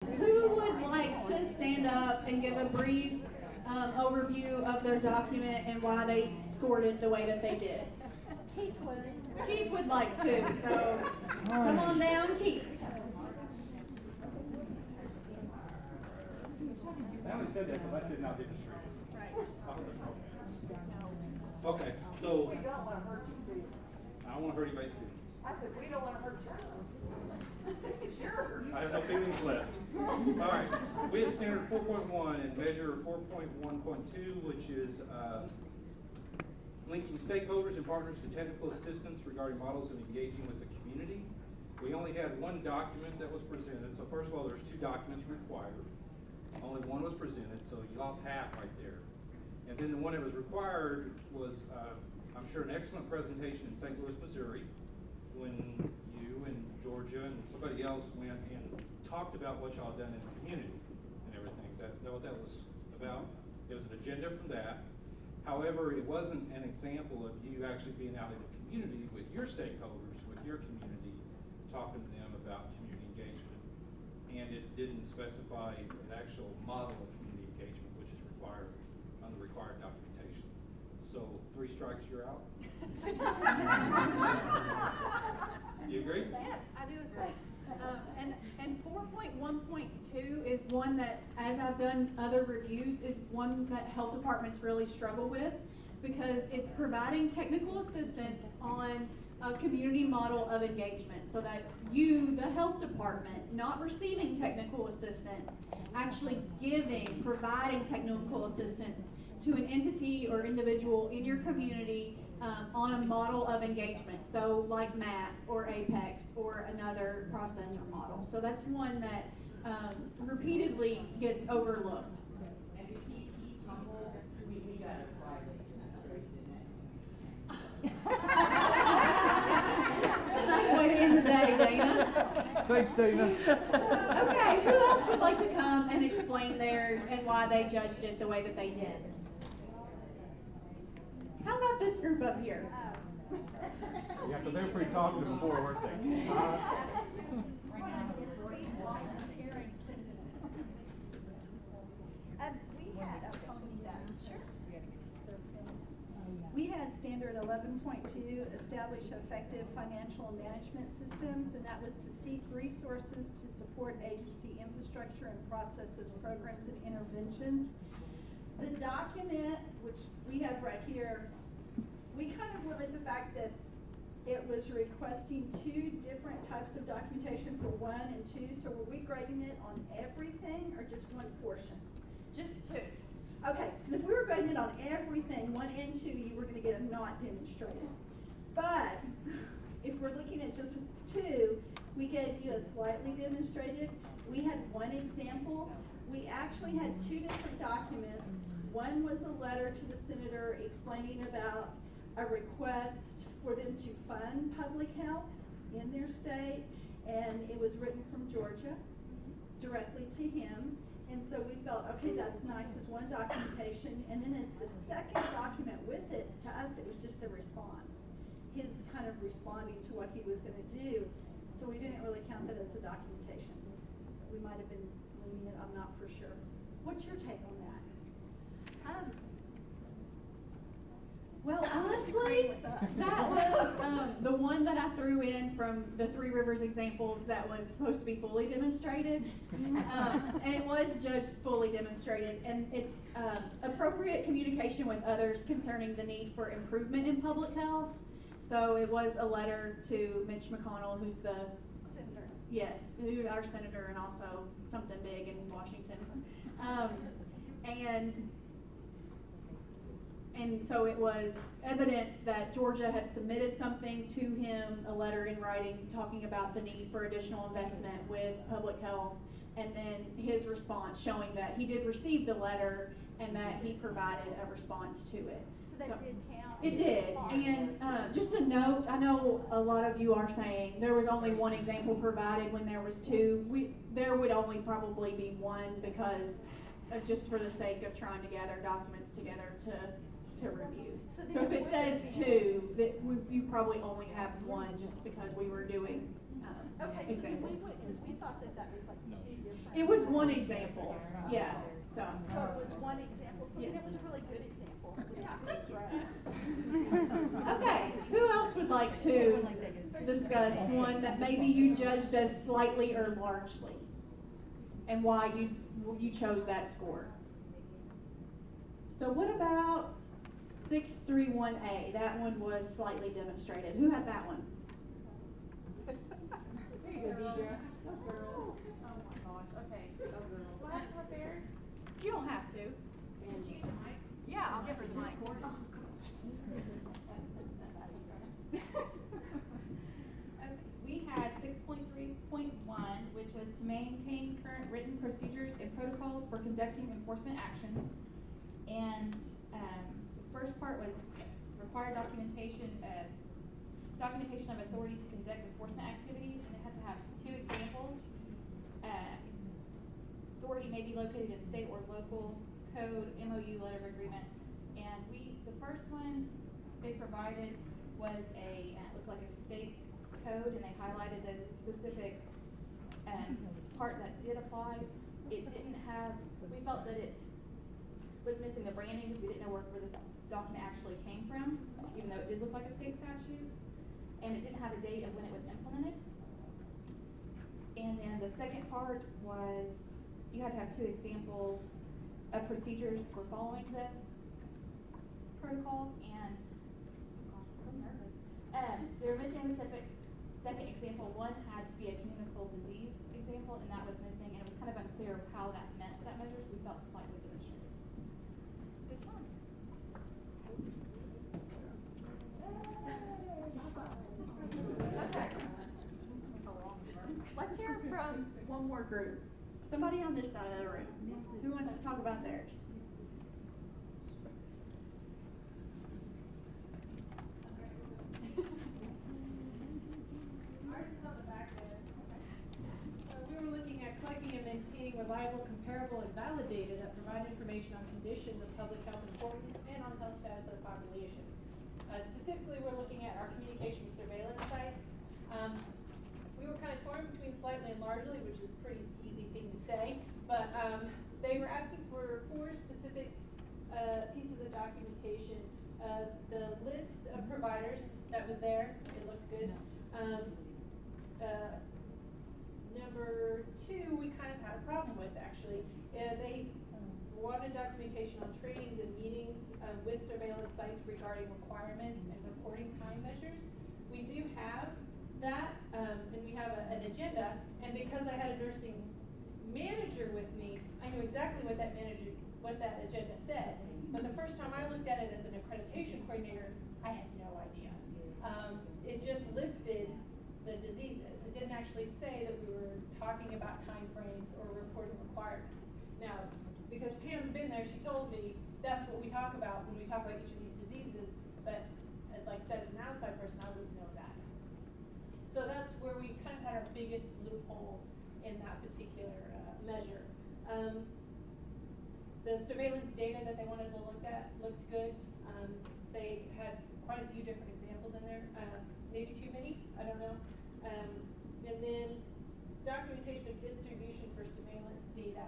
Who would like to stand up and give a brief overview of their document and why they scored it the way that they did? Keith would like to, so come on down, Keith. I only said that because I said not demonstrated. Right. Okay, so We don't want to hurt your feelings. I don't want to hurt anybody's feelings. I said, we don't want to hurt yours. This is yours. I have no feelings left. All right, we had standard 4.1 and measure 4.1.2, which is linking stakeholders and partners to technical assistance regarding models of engaging with the community. We only had one document that was presented. So first of all, there's two documents required. Only one was presented, so you lost half right there. And then the one that was required was, I'm sure, an excellent presentation in St. Louis, Missouri, when you and Georgia and somebody else went and talked about what y'all done in the community and everything. Is that what that was about? It was an agenda from that. However, it wasn't an example of you actually being out in the community with your stakeholders, with your community, talking to them about community engagement. And it didn't specify an actual model of community engagement, which is required on the required documentation. So 3 strikes, you're out. You agree? Yes, I do agree. And 4.1.2 is one that, as I've done other reviews, is one that health departments really struggle with because it's providing technical assistance on a community model of engagement. So that's you, the health department, not receiving technical assistance, actually providing technical assistance to an entity or individual in your community on a model of engagement. So like MAP or Apex or another processor model. So that's one that repeatedly gets overlooked. And to keep humble, we got it Friday. It's a nice way to end the day, Dana. Thanks, Dana. Okay, who else would like to come and explain theirs and why they judged it the way that they did? How about this group up here? Yeah, because they were pretty talkative before, weren't they? We had standard 11.2, establish effective financial management systems, and that was to seek resources to support agency infrastructure and processes, programs, and interventions. The document, which we have right here, we kind of went with the fact that it was requesting 2 different types of documentation for 1 and 2. So were we grading it on everything or just one portion? Just 2. Okay, because if we were grading it on everything, 1 and 2, you were going to get a not demonstrated. But if we're looking at just 2, we gave you a slightly demonstrated. We had 1 example. We actually had 2 different documents. One was a letter to the senator explaining about a request for them to fund public health in their state, and it was written from Georgia directly to him. And so we felt, okay, that's nice as one documentation, and then as the second document with it, to us it was just a response. His kind of responding to what he was going to do. So we didn't really count that as a documentation. We might have been leaning it, I'm not for sure. What's your take on that? Well, honestly, that was the one that I threw in from the Three Rivers examples that was supposed to be fully demonstrated. And it was judged fully demonstrated. And it's appropriate communication with others concerning the need for improvement in public health. So it was a letter to Mitch McConnell, who's the Senator. Yes, who's our senator and also something big in Washington. And so it was evidence that Georgia had submitted something to him, a letter in writing talking about the need for additional investment with public health, and then his response showing that he did receive the letter and that he provided a response to it. So that did count? It did. And just a note, I know a lot of you are saying there was only 1 example provided when there was 2. There would only probably be 1 because just for the sake of trying to gather documents together to review. So if it says 2, that you probably only have 1 just because we were doing Okay, so examples. because we thought that was like two different. It was one example, yeah, so. So it was one example, so then Yeah. it was a really good example. Okay, who else would like to discuss one that maybe you judged as slightly or largely? And why you chose that score? So what about 631A? That one was slightly demonstrated. Who had that one? There you go, Deidre. Go girls. Oh my gosh, okay. Go girls. Do I have to up there? You don't have to. Yeah, I'll give her the mic. We had 6.3.1, which was to maintain current written procedures and protocols for conducting enforcement actions. And the first part was required documentation of authority to conduct enforcement activities, and it had to have two examples. Authority may be located in state or local code, MOU, letter of agreement. And the first one they provided was looked like a state code, and they highlighted the specific part that did apply. It didn't have, we felt that it was missing the branding because we didn't know where this document actually came from, even though it did look like a state statute. And it didn't have a date of when it was implemented. And then the second part was you had to have two examples of procedures for following the protocols, and oh gosh, I'm so nervous. They were missing a specific second example. One had to be a communicable disease example, and that was missing, and it was kind of unclear of how that meant that measure, so we felt slightly demonstrated. Good job. Okay. Let's hear from one more group. Somebody on this side of the room. Who wants to talk about theirs? Ours is on the back there. We were looking at collecting and maintaining reliable, comparable, and valid data that provide information on conditions of public health importance and on health status of the population. Specifically, we're looking at our communication with surveillance sites. We were kind of torn between slightly and largely, which is a pretty easy thing to say, but they were asking for 4 specific pieces of documentation. The list of providers that was there, it looked good. Number 2, we kind of had a problem with, actually. They wanted documentation on trainings and meetings with surveillance sites regarding requirements and reporting time measures. We do have that, and we have an agenda, and because I had a nursing manager with me, I knew exactly what that agenda said. But the first time I looked at it as an accreditation coordinator, I had no idea. It just listed the diseases. It didn't actually say that we were talking about timeframes or reporting requirements. Now, because Pam's been there, she told me that's what we talk about when we talk about each of these diseases, but like I said, as an outside person, I wouldn't know that. So that's where we kind of had our biggest loophole in that particular measure. The surveillance data that they wanted to look at looked good. They had quite a few different examples in there, maybe too many, I don't know. And then documentation of distribution for surveillance data.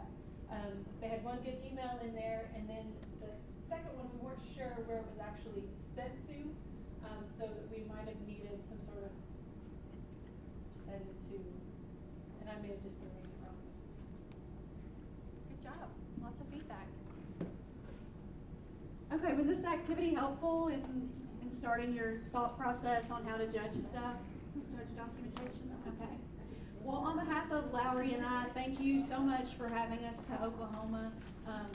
They had one good email in there, and then the second one we weren't sure where it was actually sent to, so that we might have needed some sort of send it to, and I may have just been reading wrong. Good job. Lots of feedback. Okay, was this activity helpful in starting your thought process on how to judge stuff, judge documentation? Okay. Well, on behalf of Lowry and I, thank you so much for having us to Oklahoma.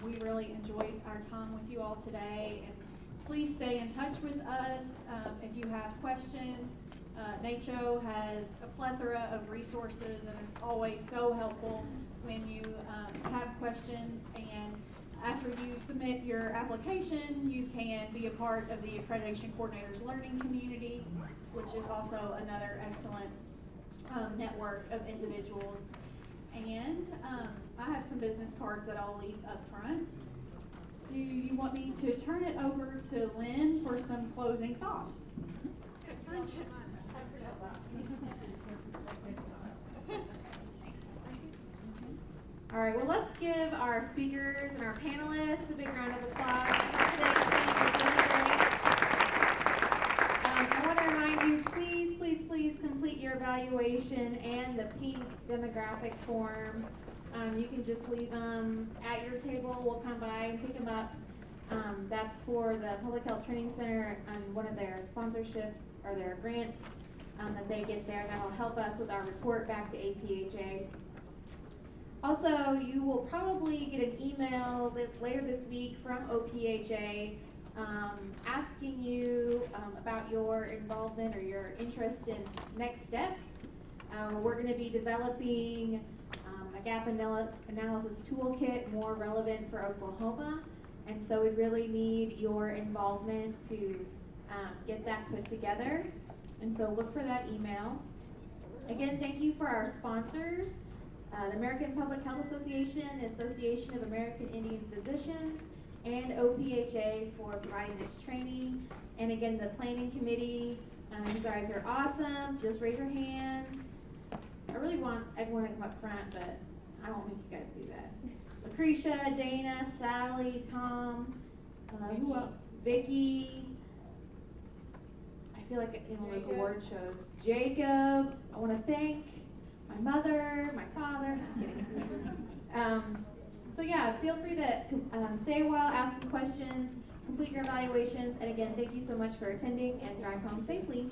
We really enjoyed our time with you all today, and please stay in touch with us if you have questions. NACHO has a plethora of resources, and it's always so helpful when you have questions. And after you submit your application, you can be a part of the Accreditation Coordinators Learning Community, which is also another excellent network of individuals. And I have some business cards that I'll leave up front. Do you want me to turn it over to Lynn for some closing thoughts? All right, well, let's give our speakers and our panelists a big round of applause. Today, I want to remind you, please complete your evaluation and the pink demographic form. You can just leave them at your table. We'll come by and pick them up. That's for the Public Health Training Center and one of their sponsorships or their grants that they get there. That'll help us with our report back to APHA. Also, you will probably get an email later this week from OPHA asking you about your involvement or your interest in next steps. We're going to be developing a gap analysis toolkit more relevant for Oklahoma, and so we really need your involvement to get that put together. And so look for that email. Again, thank you for our sponsors. The American Public Health Association, Association of American Indian Physicians, and OPHA for providing this training. And again, the planning committee, you guys are awesome. Just raise your hands. I really want everyone to come up front, but I won't make you guys do that. Lucretia, Dana, Sally, Tom, who else? Vicky. I feel like in one of those award shows. Jacob, I want to thank my mother, my father, just kidding. So yeah, feel free to stay a while, ask some questions, complete your evaluations, and again, thank you so much for attending and drive home safely.